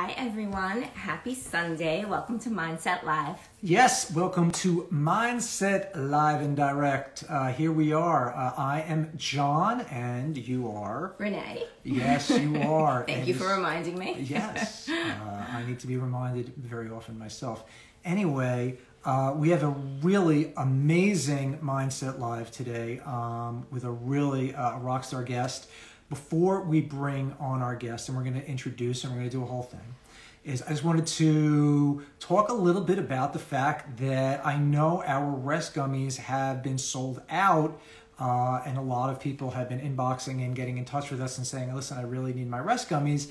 Hi everyone, happy Sunday. Welcome to Mindset Live. Yes, welcome to Mindset Live and Direct. Here we are. I am John and you are? Renee. Yes, you are. Thank you for reminding me. Yes, I need to be reminded very often myself. Anyway, we have a really amazing Mindset Live today with a really rock star guest. Before we bring on our guest, and we're going to introduce and we're going to do a whole thing, I just wanted to talk a little bit about the fact that I know our rest gummies have been sold out, and a lot of people have been inboxing and getting in touch with us and saying, listen, I really need my rest gummies.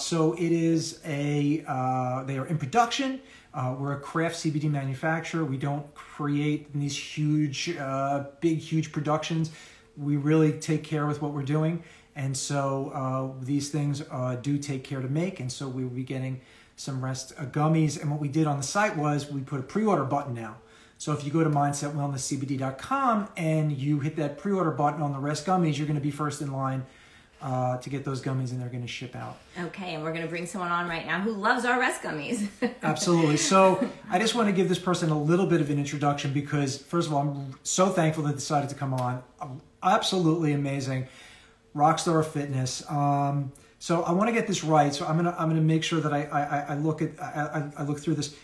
So it is they are in production. We're a craft CBD manufacturer. We don't create these huge, huge productions. We really take care with what we're doing. And so these things do take care to make. And so we will be getting some rest gummies. And what we did on the site was we put a pre-order button now. So if you go to mindsetwellnesscbd.com and you hit that pre-order button on the rest gummies, you're going to be first in line to get those gummies, and they're going to ship out. Okay, and we're going to bring someone on right now who loves our rest gummies. Absolutely. So I just want to give this person a little bit of an introduction because, first of all, I'm so thankful they decided to come on. Absolutely amazing. Rockstar of fitness. So I want to get this right. So I'm gonna make sure that I look through this.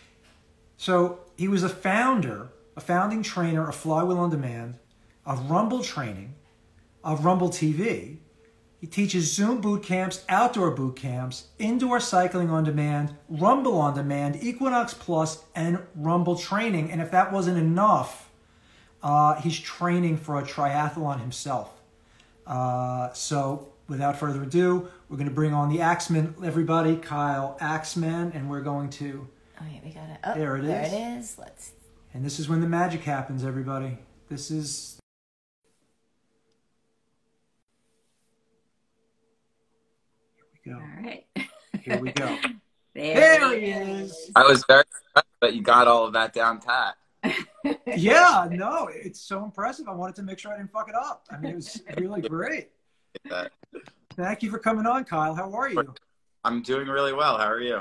So he was a founding trainer of Flywheel on Demand, of Rumble Training, of Rumble TV. He teaches Zoom boot camps, outdoor boot camps, indoor cycling on demand, Rumble on Demand, Equinox Plus, and Rumble Training. And if that wasn't enough, he's training for a triathlon himself. So without further ado, we're going to bring on the Axman, everybody, Kyle Axman, and we're going to... Oh, yeah, we got it. Oh, there it is. There it is. Let's... And this is when the magic happens, everybody. This is... Here we go. All right. Here we go. There he is. I was very impressed that you got all of that down pat. Yeah, no, it's so impressive. I wanted to make sure I didn't fuck it up. I mean, it was really great. Thank you for coming on, Kyle. How are you? I'm doing really well. How are you?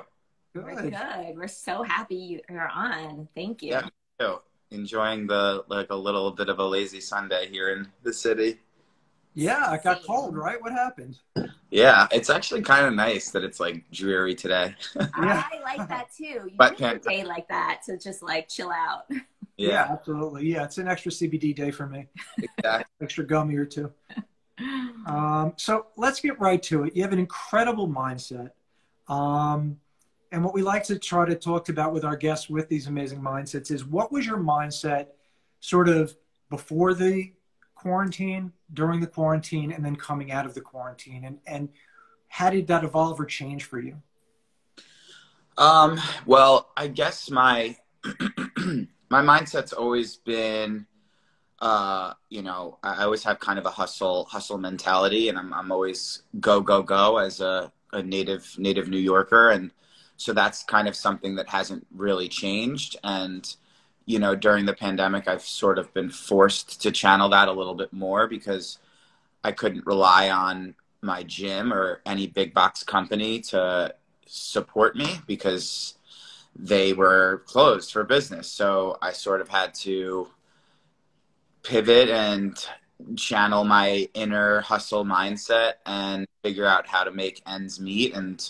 Good. We're good. We're so happy you're on. Thank you. Yeah, me too. Enjoying a little bit of a lazy Sunday here in the city. Yeah, it got cold, right? What happened? Yeah, it's actually kind of nice that it's like dreary today. Yeah. I like that too. You But need a day like that to just like chill out. Yeah, absolutely. Yeah, it's an extra CBD day for me. Exactly. Extra gummy or two. So let's get right to it. You have an incredible mindset. And what we like to try to talk about with our guests with these amazing mindsets is what was your mindset sort of before the quarantine, during the quarantine, and then coming out of the quarantine? And how did that evolve or change for you? Well, I guess my my mindset's always been, I always have kind of a hustle mentality, and I'm always go as a native New Yorker. And so that's kind of something that hasn't really changed. And, during the pandemic, I've sort of been forced to channel that a little bit more because I couldn't rely on my gym or any big box company to support me because they were closed for business. So I sort of had to pivot and channel my inner hustle mindset and figure out how to make ends meet. And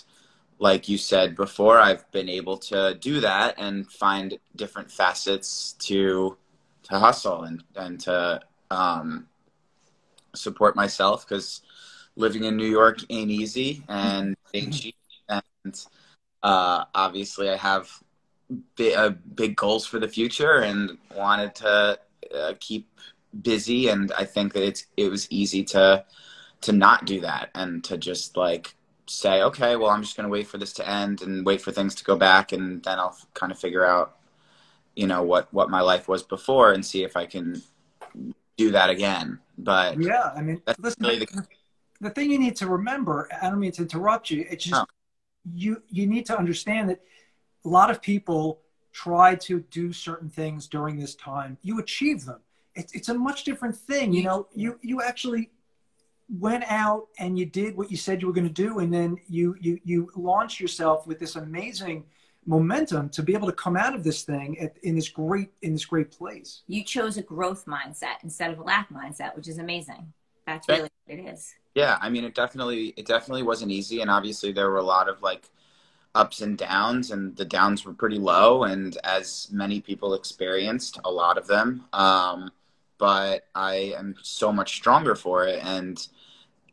like you said before, I've been able to do that and find different facets to hustle and to support myself, because living in New York ain't easy and ain't cheap. And obviously I have big goals for the future and wanted to keep busy. And I think that it was easy to not do that and to just like say, okay, well, I'm just going to wait for this to end and wait for things to go back. And then I'll kind of figure out, what my life was before and see if I can do that again. But yeah, I mean, listen, really the thing you need to remember, I don't mean to interrupt you. It's just, you need to understand that a lot of people try to do certain things during this time. You achieve them. It's a much different thing. You actually went out and you did what you said you were going to do, and then you launched yourself with this amazing momentum to be able to come out of this thing in this great place. You chose a growth mindset instead of a lack mindset, which is amazing. That's really what it is. Yeah, I mean, it definitely wasn't easy, and obviously there were a lot of like ups and downs, and the downs were pretty low, and as many people experienced, a lot of them. But I am so much stronger for it, and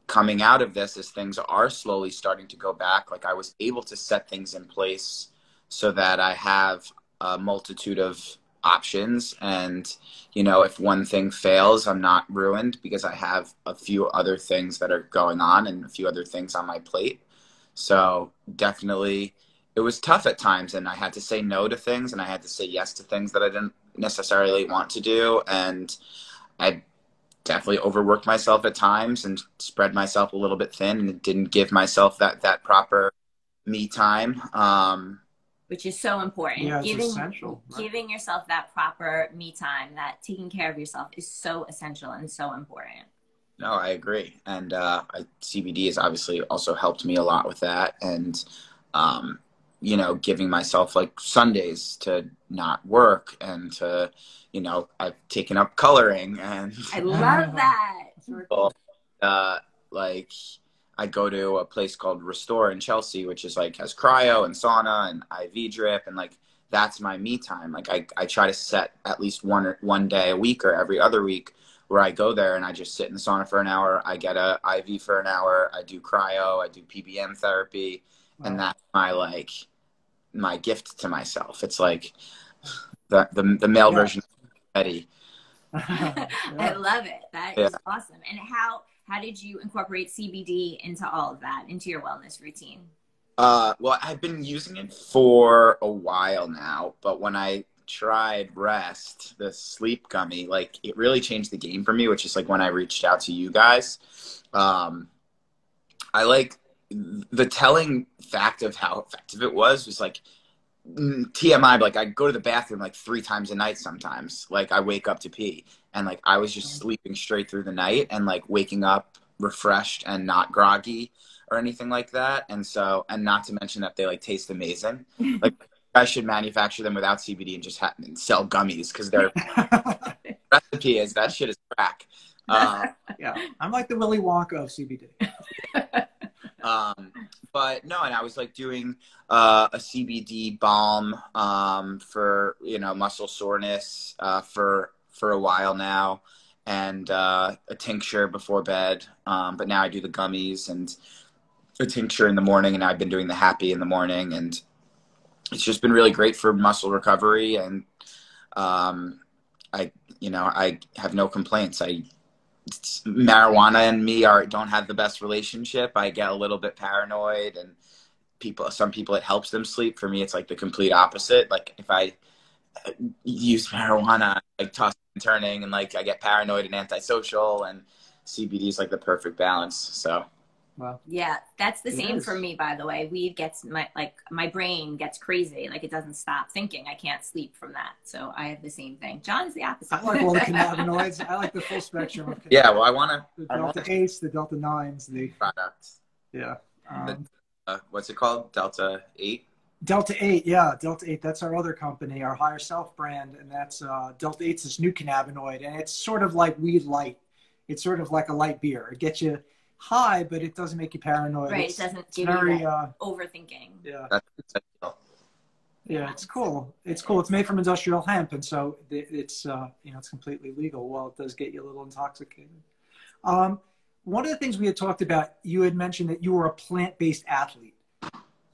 coming out of this, as things are slowly starting to go back, like I was able to set things in place so that I have a multitude of options, and you know, if one thing fails, I'm not ruined because I have a few other things that are going on and a few other things on my plate. So definitely it was tough at times, and I had to say no to things, and I had to say yes to things that I didn't necessarily want to do, and I definitely overworked myself at times and spread myself a little bit thin, and didn't give myself that proper me time. Which is so important. Yeah, it's essential. Right? Giving yourself that proper me time, that taking care of yourself is so essential and so important. No, I agree. And CBD has obviously also helped me a lot with that. And, you know, giving myself like Sundays to not work, and to, you know, I've taken up coloring, and I love that. Like I go to a place called Restore in Chelsea, which is like has cryo and sauna and IV drip, and like that's my me time. Like I try to set at least one day a week or every other week where I go there and I just sit in the sauna for an hour. I get a IV for an hour. I do cryo. I do PBM therapy, and that's my gift to myself. It's like the male version of Eddie. I love it. That is awesome. And how did you incorporate CBD into all of that, into your wellness routine? Well, I've been using it for a while now, but when I tried Rest, the sleep gummy, like it really changed the game for me, which is like when I reached out to you guys. I like the telling fact of how effective it was like TMI, but like I go to the bathroom like 3 times a night sometimes. Like I wake up to pee, and like I was just sleeping straight through the night, and like waking up refreshed and not groggy or anything like that. And so, and not to mention that they like taste amazing. Like I should manufacture them without CBD and just and sell gummies, because their recipe is that shit is crack. Yeah, I'm like the Willy Wonka of CBD. But no, and I was like doing a CBD balm for, you know, muscle soreness for a while now, and a tincture before bed. But now I do the gummies and a tincture in the morning, and I've been doing the happy in the morning, and it's just been really great for muscle recovery. And I have no complaints. Marijuana and me don't have the best relationship. I get a little bit paranoid, and some people it helps them sleep. For me, it's like the complete opposite. Like if I use marijuana, like tossing and turning, and like I get paranoid and antisocial, and CBD is like the perfect balance. So. Wow. Yeah, that's the same for me, by the way. Weed gets my brain gets crazy. Like it doesn't stop thinking. I can't sleep from that. So I have the same thing. John's the opposite. I like all the cannabinoids. I like the full spectrum of cannabinoids. Yeah, well, I want the Delta 8s, the Delta 9s, the products. Yeah. What's it called? Delta 8? Delta 8, yeah. Delta 8, that's our other company, our Higher Self brand. And that's Delta 8's this new cannabinoid. And it's sort of like weed light. It's sort of like a light beer. It gets you high, but it doesn't make you paranoid. Right, it doesn't give you that overthinking. Yeah. Yeah, it's cool. It's cool. It's made from industrial hemp, and so it's it's completely legal. Well, it does get you a little intoxicated. One of the things we had talked about, you had mentioned that you were a plant-based athlete.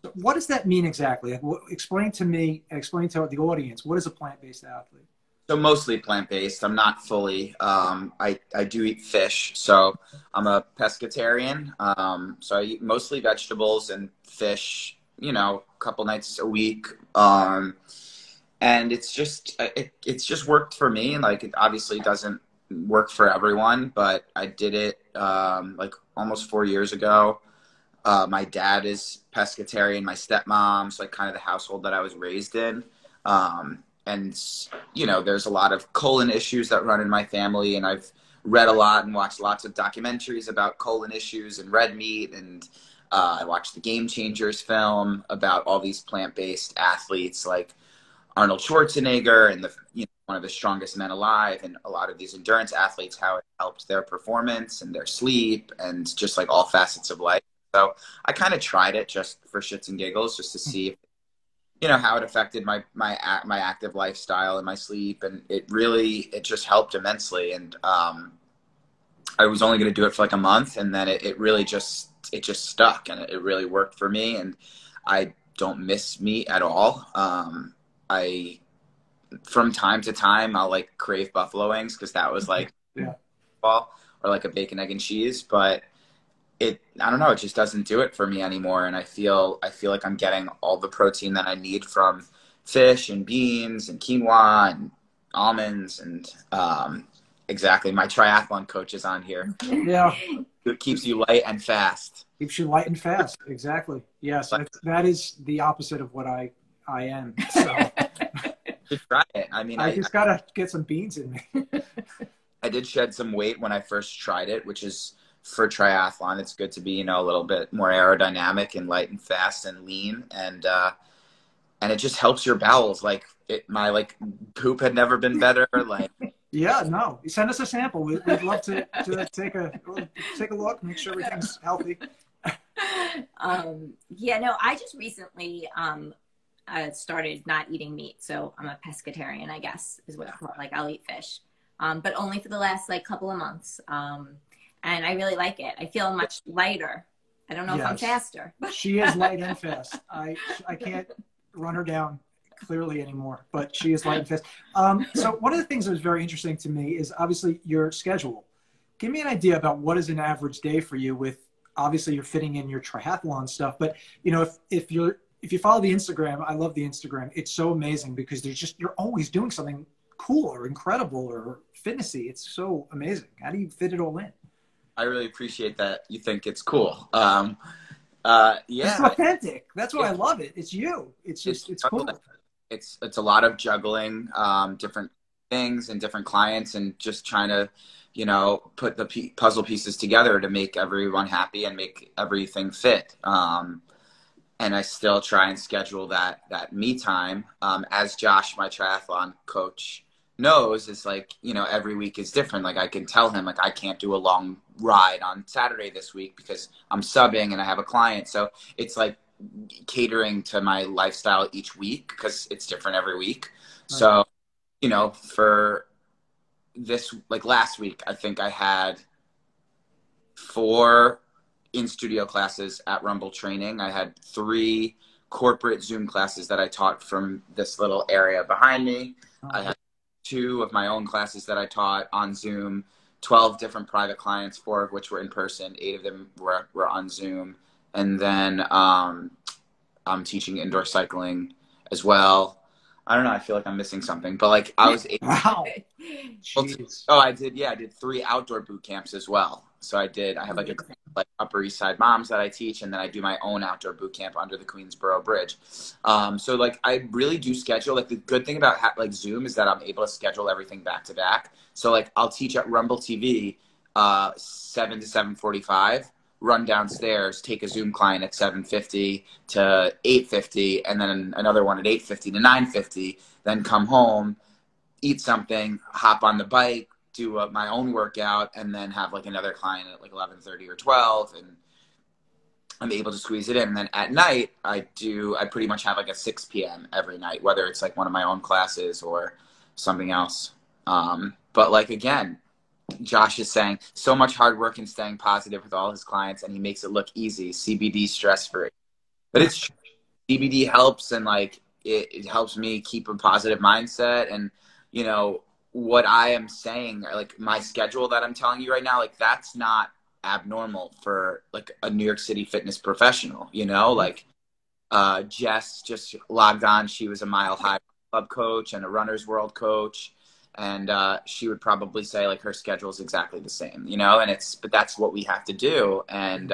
So what does that mean exactly? Explain to me, explain to the audience, what is a plant-based athlete? So mostly plant-based. I'm not fully. I do eat fish, so I'm a pescatarian. So I eat mostly vegetables and fish, you know, a couple nights a week. And it's just worked for me. And like, it obviously doesn't work for everyone, but I did it like almost 4 years ago. My dad is pescatarian. My stepmom's like kind of the household that I was raised in. And, you know, there's a lot of colon issues that run in my family, and I've read a lot and watched lots of documentaries about colon issues and red meat. And I watched the Game Changers film about all these plant-based athletes like Arnold Schwarzenegger and one of the strongest men alive, and a lot of these endurance athletes, how it helped their performance and their sleep and just like all facets of life. So I kind of tried it just for shits and giggles, just to see, how it affected my active lifestyle and my sleep. And it just helped immensely. And I was only going to do it for like a month, and then it really just stuck, and it really worked for me. And I don't miss meat at all. From time to time, I'll like crave buffalo wings, because that was like or like a bacon, egg, and cheese. But I don't know, it just doesn't do it for me anymore. And I feel like I'm getting all the protein that I need from fish and beans and quinoa and almonds. And exactly, my triathlon coach is on here. Yeah. It keeps you light and fast. Keeps you light and fast. Exactly. Yes, that is the opposite of what I am. So. Try it. I mean, I just gotta get some beans in me. I did shed some weight when I first tried it, which is, for triathlon, it's good to be, a little bit more aerodynamic and light and fast and lean. And it just helps your bowels. Like my poop had never been better. Like, yeah, no, send us a sample. We'd love to take a look, make sure everything's healthy. I just recently started not eating meat, so I'm a pescatarian, I guess is what it's called. Like, I'll eat fish, but only for the last couple of months, and I really like it. I feel much lighter. I don't know if I'm faster. She is light and fast. I can't run her down clearly anymore, but she is light and fast. So one of the things that was very interesting to me is obviously your schedule. Give me an idea about what is an average day for you. With obviously you're fitting in your triathlon stuff, but if you follow the Instagram, I love the Instagram. It's so amazing because you're always doing something cool or incredible or fitnessy. It's so amazing. How do you fit it all in? I really appreciate that you think it's cool. It's authentic. That's why I love it. It's you. It's cool. It's a lot of juggling different things and different clients, and just trying to, put the puzzle pieces together to make everyone happy and make everything fit. And I still try and schedule that me time. As Josh, my triathlon coach, knows, is every week is different. Like, I can tell him, I can't do a long ride on Saturday this week because I'm subbing and I have a client. So it's catering to my lifestyle each week, because it's different every week. Right. So, for this, last week, I think I had 4 in-studio classes at Rumble training. I had 3 corporate Zoom classes that I taught from this little area behind me. I had 2 of my own classes that I taught on Zoom, 12 different private clients, 4 of which were in person, 8 of them were on Zoom. And then I'm teaching indoor cycling as well. I don't know, I feel like I'm missing something, but I was able I did 3 outdoor boot camps as well. So I have a Upper East Side moms that I teach, and then I do my own outdoor boot camp under the Queensboro Bridge. So I really do schedule. The good thing about Zoom is that I'm able to schedule everything back to back. So I'll teach at Rumble TV 7 to 7:45, run downstairs, take a Zoom client at 7:50 to 8:50, and then another one at 8:50 to 9:50. Then come home, eat something, hop on the bike, do my own workout, and then have another client at 11:30 or 12, and I'm able to squeeze it in. And then at night, I pretty much have a 6 p.m. every night, whether it's one of my own classes or something else. But again, Josh is saying so much hard work and staying positive with all his clients, and he makes it look easy. CBD stress-free, but it's CBD helps, and it helps me keep a positive mindset. And what I am saying, my schedule that I'm telling you right now, that's not abnormal for a New York City fitness professional. Jess just logged on. She was a Mile High Club coach and a Runner's World coach, and she would probably say her schedule is exactly the same. But that's what we have to do. And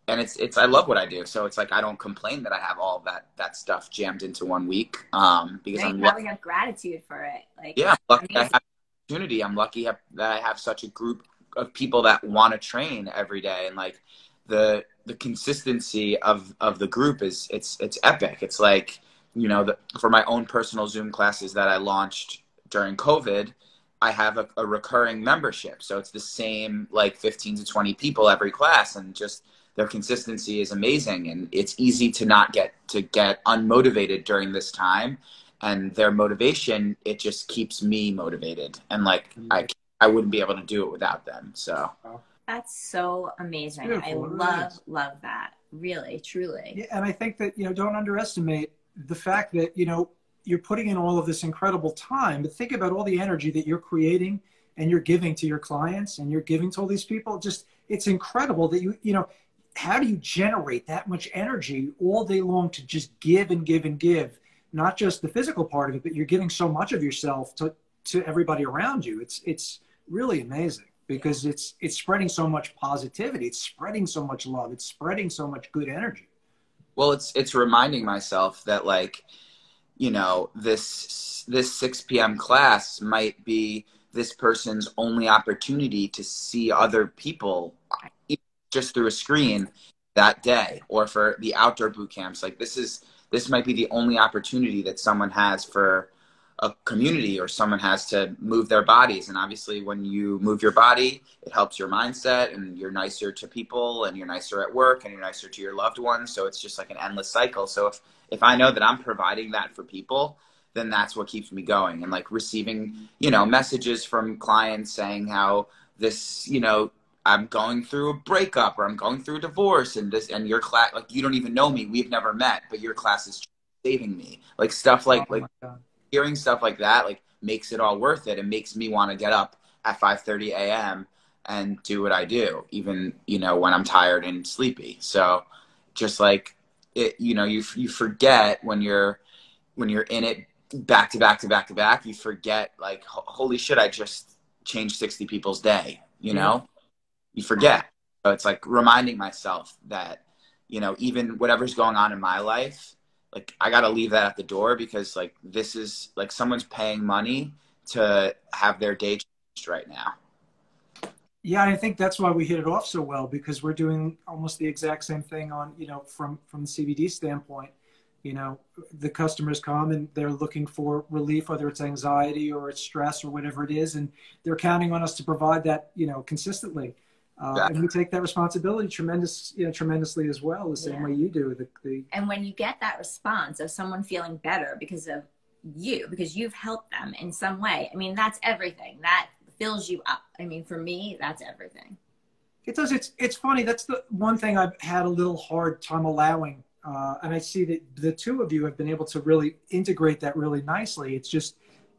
it's I love what I do. So it's I don't complain that I have all that stuff jammed into one week. Because you probably have gratitude for it. Yeah, lucky I have opportunity. I'm lucky that I have such a group of people that want to train every day, and like the consistency of the group is it's epic. It's like, you know, for my own personal Zoom classes that I launched during COVID, I have a recurring membership. So it's the same like 15 to 20 people every class, and just their consistency is amazing. And it's easy to not get unmotivated during this time. And their motivation, it just keeps me motivated. And like, I wouldn't be able to do it without them. So that's so amazing. Beautiful. I love that. Really, truly. Yeah, and I think that, you know, don't underestimate the fact that, you know, you're putting in all of this incredible time, but think about all the energy that you're creating and you're giving to your clients and you're giving to all these people. Just, it's incredible that you know, how do you generate that much energy all day long to just give and give and give? Not just the physical part of it, but you're giving so much of yourself to everybody around you. It's really amazing, because it's spreading so much positivity. It's spreading so much love. It's spreading so much good energy. Well, it's reminding myself that, like, you know, this 6 p.m. class might be this person's only opportunity to see other people just through a screen that day, or for the outdoor boot camps. Like, this might be the only opportunity that someone has for a community, or someone has to move their bodies. And obviously when you move your body, it helps your mindset, and you're nicer to people, and you're nicer at work, and you're nicer to your loved ones. So it's just like an endless cycle. So if I know that I'm providing that for people, then that's what keeps me going. And like receiving, you know, messages from clients saying how this, you know, I'm going through a breakup, or I'm going through a divorce, and your class, like, you don't even know me, we've never met, but your class is saving me. Like stuff like, hearing stuff like that, like, makes it all worth it, and makes me want to get up at 5:30 a.m. and do what I do, even, you know, when I'm tired and sleepy. So just like it, you know, you forget when you're in it back to back to back to back, you forget, like, holy shit, I just changed 60 people's day, you know? You forget. So it's like reminding myself that, you know, even whatever's going on in my life, like, I got to leave that at the door, because like, this is like, someone's paying money to have their day changed right now. Yeah, I think that's why we hit it off so well, because we're doing almost the exact same thing on, you know, from the CBD standpoint. You know, the customers come and they're looking for relief, whether it's anxiety or it's stress or whatever it is, and they're counting on us to provide that, you know, consistently. And we take that responsibility tremendously as well, the same way you do. And when you get that response of someone feeling better because of you, because you've helped them in some way, I mean, that's everything. That fills you up. I mean, for me, that's everything. It does. It's funny. That's the one thing I've had a little hard time allowing. And I see that the two of you have been able to really integrate that really nicely. It's just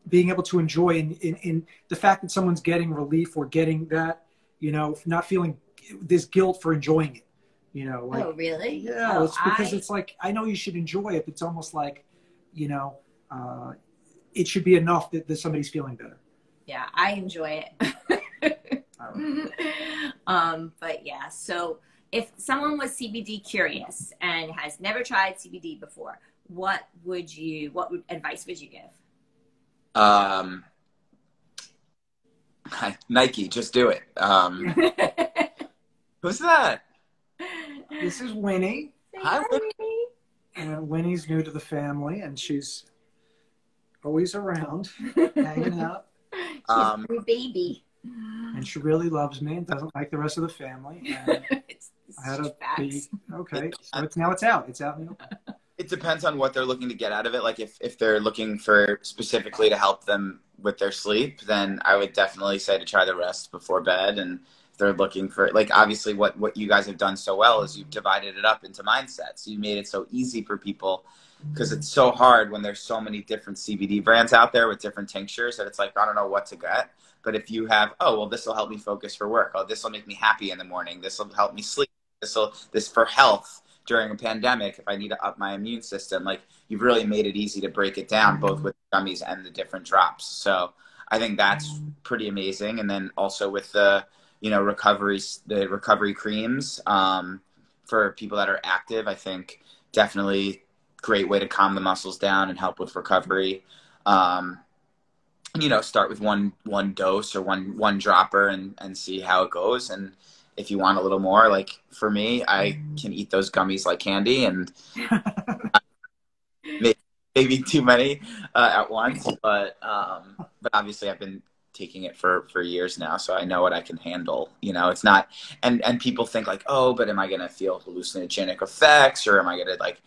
being able to enjoy in the fact that someone's getting relief, or getting that, you know, not feeling this guilt for enjoying it, you know. Like, oh, really? Yeah, it's because it's like, I know you should enjoy it, but it's almost like, you know, it should be enough that somebody's feeling better. Yeah, I enjoy it. But yeah, so if someone was CBD curious and has never tried CBD before, what advice would you give? Nike, just do it. Who's that? This is Winnie. Hi, Winnie. And Winnie's new to the family, and she's always around, hanging out. She's a new baby. And she really loves me and doesn't like the rest of the family. And I had to be okay. So it's out. It's out now. It depends on what they're looking to get out of it. Like if they're looking for specifically to help them with their sleep, then I would definitely say to try the rest before bed. And if they're looking for, like, obviously what you guys have done so well is you've divided it up into mindsets. You made it so easy for people, because it's so hard when there's so many different CBD brands out there with different tinctures that it's like, I don't know what to get. But if you have, oh, well, this will help me focus for work. Oh, this will make me happy in the morning. This will help me sleep. This for health during a pandemic, if I need to up my immune system. Like, you've really made it easy to break it down, both with gummies and the different drops. So I think that's pretty amazing. And then also with the, you know, the recovery creams, for people that are active, I think definitely great way to calm the muscles down and help with recovery. you know, start with one dose or one dropper and see how it goes. And if you want a little more, like for me, I can eat those gummies like candy, and maybe too many at once. But obviously I've been taking it for years now, so I know what I can handle. You know, it's not, and people think like, oh, but am I gonna feel hallucinogenic effects, or am I gonna like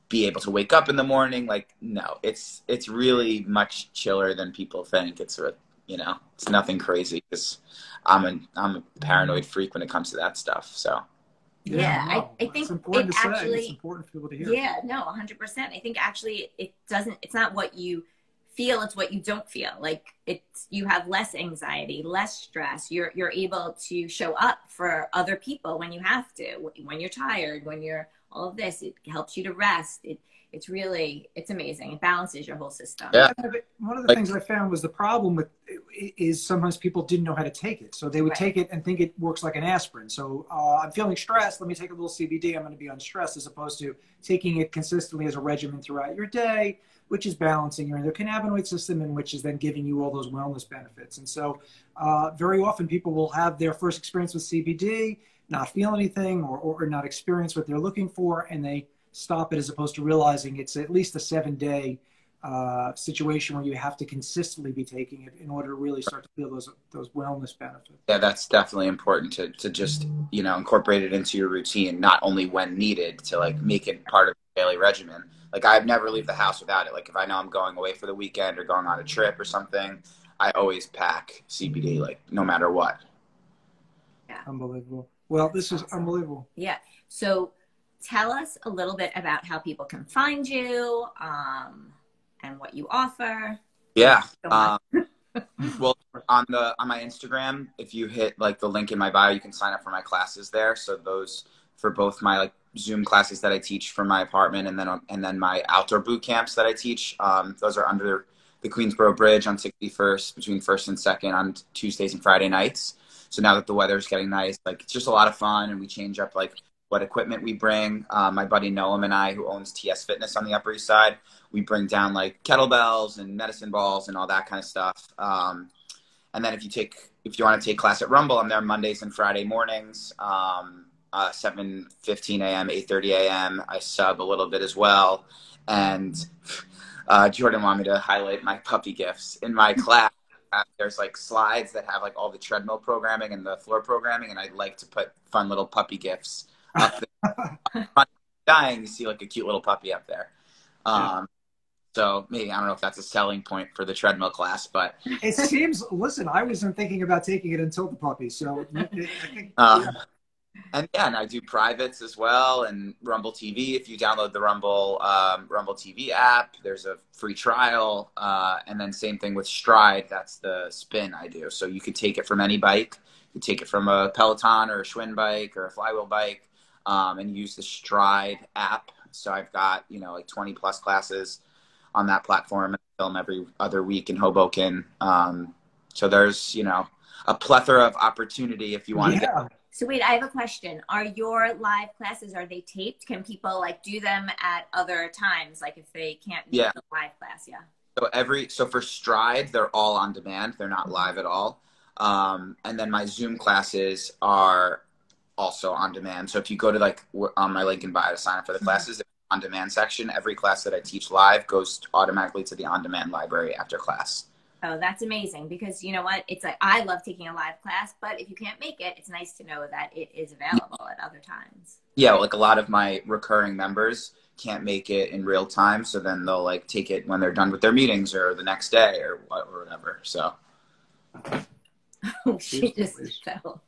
be able to wake up in the morning? Like, no, it's really much chiller than people think. It's you know, it's nothing crazy, because I'm a paranoid freak when it comes to that stuff. So yeah, no, I think it's important it to say. actually, It's important for people to hear. yeah, no, 100%. I think actually it's not what you feel, it's what you don't feel. Like you have less anxiety, less stress. You're able to show up for other people when you have to, when you're tired, when you're all of this. It helps you to rest. It's amazing. It balances your whole system. yeah, One of the like, things I found was the problem with is sometimes people didn't know how to take it. So they would take it and think it works like an asprin. So I'm feeling stressed, let me take a little CBD, I'm going to be unstressed, as opposed to taking it consistently as a regimen throughout your day, which is balancing your endocannabinoid system, and which is then giving you all those wellness benefits. And so very often people will have their first experience with CBD, not feel anything, or not experience what they're looking for, and they stop it, as opposed to realizing it's at least a 7-day situation where you have to consistently be taking it in order to really start to feel those wellness benefits. yeah, that's definitely important to just, you know, incorporate it into your routine, not only when needed, to like make it part of your daily regimen. Like I've never leave the house without it. Like if I know I'm going away for the weekend or going on a trip or something, I always pack CBD, like no matter what. Yeah. Unbelievable. Well, this is unbelievable. Yeah. So tell us a little bit about how people can find you, and what you offer. Yeah. Well, on my Instagram, if you hit like the link in my bio, you can sign up for my classes there. So those, for both my like Zoom classes that I teach from my apartment, and then my outdoor boot camps that I teach, those are under the Queensboro Bridge on 61st, between 1st and 2nd, on Tuesdays and Friday nights. So now that the weather is getting nice, like it's just a lot of fun, and we change up like what equipment we bring. My buddy Noam and I, who owns TS Fitness on the Upper East Side, we bring down like kettlebells and medicine balls and all that kind of stuff. And then if you want to take class at Rumble, I'm there Mondays and Friday mornings, 7:15 a.m., 8:30 a.m. I sub a little bit as well. And Jordan wanted me to highlight my puppy gifts in my class. There's like slides that have like all the treadmill programming and the floor programming, and I'd like to put fun little puppy gifts up there. Dying, you see like a cute little puppy up there. So maybe, I don't know if that's a selling point for the treadmill class, but it seems, listen, I wasn't thinking about taking it until the puppy. So I think, and I do privates as well, and Rumble TV. If you download the Rumble TV app, there's a free trial. And then same thing with Stride. That's the spin I do. So you could take it from any bike. You could take it from a Peloton or a Schwinn bike or a flywheel bike, and use the Stride app. So I've got, you know, like 20 plus classes on that platform. I film every other week in Hoboken. So there's, you know, a plethora of opportunity if you want to get. So wait, I have a question. Are your live classes, are they taped? Can people like do them at other times? Like if they can't make the live class, So for Stride, they're all on demand. They're not live at all. And then my Zoom classes are also on demand. So if you go to like on my link in bio to sign up for the classes, on demand section, every class that I teach live goes automatically to the on-demand library after class. Oh, that's amazing, because you know what? It's like, I love taking a live class, but if you can't make it, it's nice to know that it is available at other times. Yeah, like a lot of my recurring members can't make it in real time, so then they'll like take it when they're done with their meetings or the next day or whatever. So she just fell.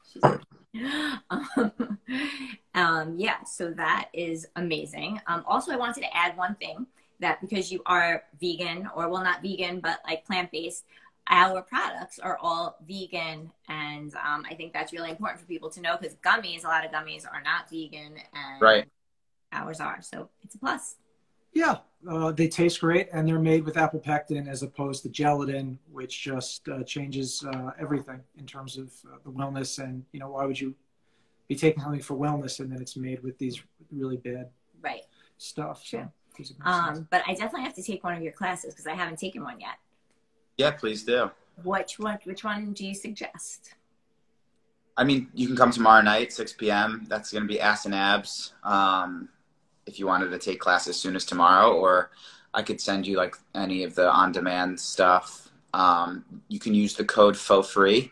Yeah, so that is amazing. Also, I wanted to add one thing, that because you are vegan, or well, not vegan, but like plant-based, our products are all vegan. And I think that's really important for people to know, because a lot of gummies are not vegan, and ours are. So it's a plus. Yeah. They taste great, and they're made with apple pectin as opposed to gelatin, which just changes everything in terms of the wellness. And, you know, why would you be taking something for wellness and then it's made with these really bad stuff? Sure. So, but I definitely have to take one of your classes, because I haven't taken one yet. Yeah, please do. Which one do you suggest? I mean, you can come tomorrow night, 6 p.m. That's going to be Ass and Abs. If you wanted to take class as soon as tomorrow, or I could send you like any of the on-demand stuff. You can use the code FOFREE,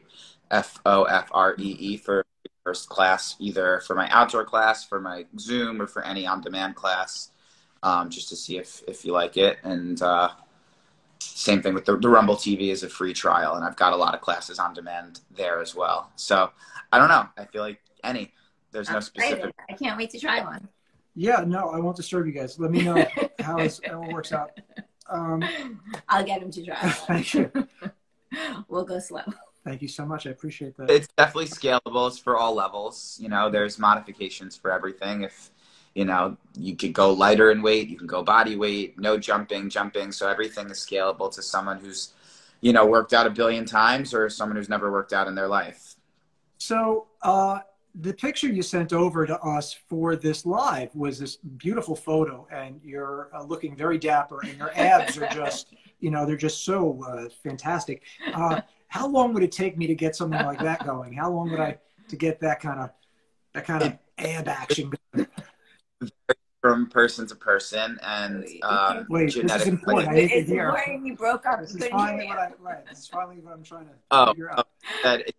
FOFREE for first class, either for my outdoor class, for my Zoom, or for any on-demand class, just to see if you like it. And same thing with the Rumble TV is a free trial, and I've got a lot of classes on demand there as well. So I don't know. I feel like there's no specific. I can't wait to try one. Yeah, no, I won't disturb you guys. Let me know how it works out. I'll get him to try one. Thank you. We'll go slow. Thank you so much. I appreciate that. It's definitely scalable. It's for all levels. You know, there's modifications for everything. If, you know, you could go lighter in weight, you can go body weight, no jumping. So everything is scalable to someone who's, you know, worked out a billion times or someone who's never worked out in their life. So the picture you sent over to us for this live was this beautiful photo, and you're looking very dapper, and your abs are just, you know, they're just so fantastic. How long would it take me to get something like that going? How long would I to get that kind of ab action going? From person to person, and wait, genetic. This is important. Like, it's important. You broke up. This is finally what I'm trying to figure out. It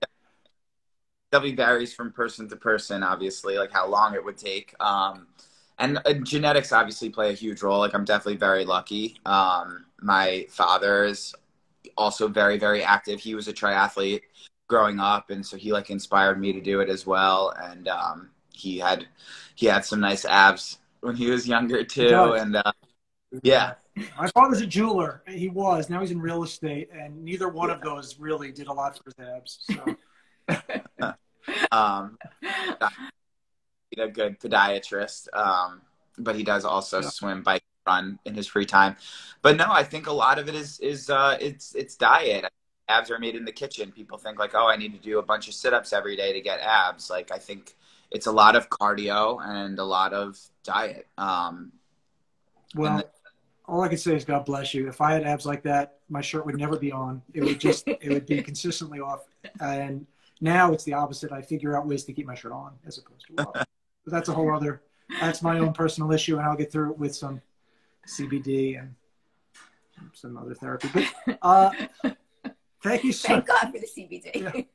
definitely varies from person to person, obviously, like how long it would take. And genetics obviously play a huge role. Like, I'm definitely very lucky. My father is also very, very active. He was a triathlete growing up, and so he like inspired me to do it as well. And he had some nice abs when he was younger too. And yeah. My father's a jeweler. He was. Now he's in real estate, and neither one of those really did a lot for his abs. So. A good podiatrist, but he does also swim, bike, run in his free time. But no, I think a lot of it is it's diet. Abs are made in the kitchen. People think like, oh, I need to do a bunch of sit-ups every day to get abs. Like, I think it's a lot of cardio and a lot of diet. Well, all I can say is God bless you. If I had abs like that, my shirt would never be on. It would be consistently off. And now it's the opposite. I figure out ways to keep my shirt on as opposed to off. But that's my own personal issue, and I'll get through it with some CBD and some other therapy. But thank you so much. Thank God for the CBD.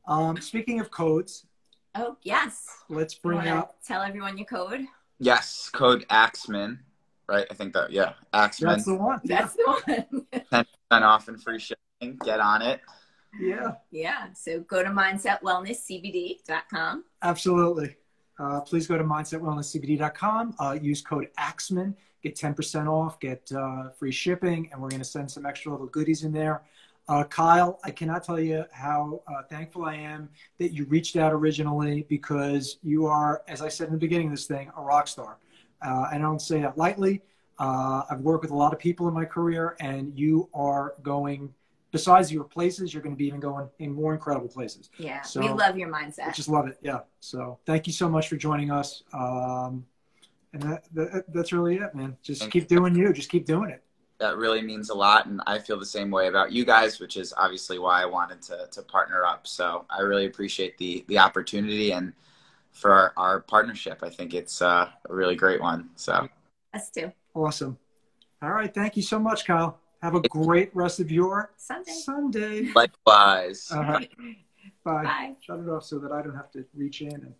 Yeah. Speaking of codes. Oh, yes. Let's bring out. Tell everyone your code. Yes, code Axman. Right? I think that, yeah. Axman. That's the one. That's the one. 10% off and free shipping. Get on it. Yeah. Yeah. So go to mindsetwellnesscbd.com. Absolutely. Please go to mindsetwellnesscbd.com. Use code Axman. Get 10% off. Get free shipping. And we're going to send some extra little goodies in there. Kyle, I cannot tell you how thankful I am that you reached out originally, because you are, as I said in the beginning of this thing, a rock star. I don't say that lightly. I've worked with a lot of people in my career, and you are going, besides your places, you're going to be even going in more incredible places. Yeah, so, we love your mindset. I just love it. Yeah. So thank you so much for joining us. And that's really it, man. Just keep doing you. Just keep doing it. That really means a lot, and I feel the same way about you guys, which is obviously why I wanted to partner up. So I really appreciate the opportunity, and for our partnership. I think it's a really great one. So us too. Awesome. All right. Thank you so much, Kyle. Have a great rest of your Sunday. Likewise. All right. Bye. Bye. Shut it off so that I don't have to reach in and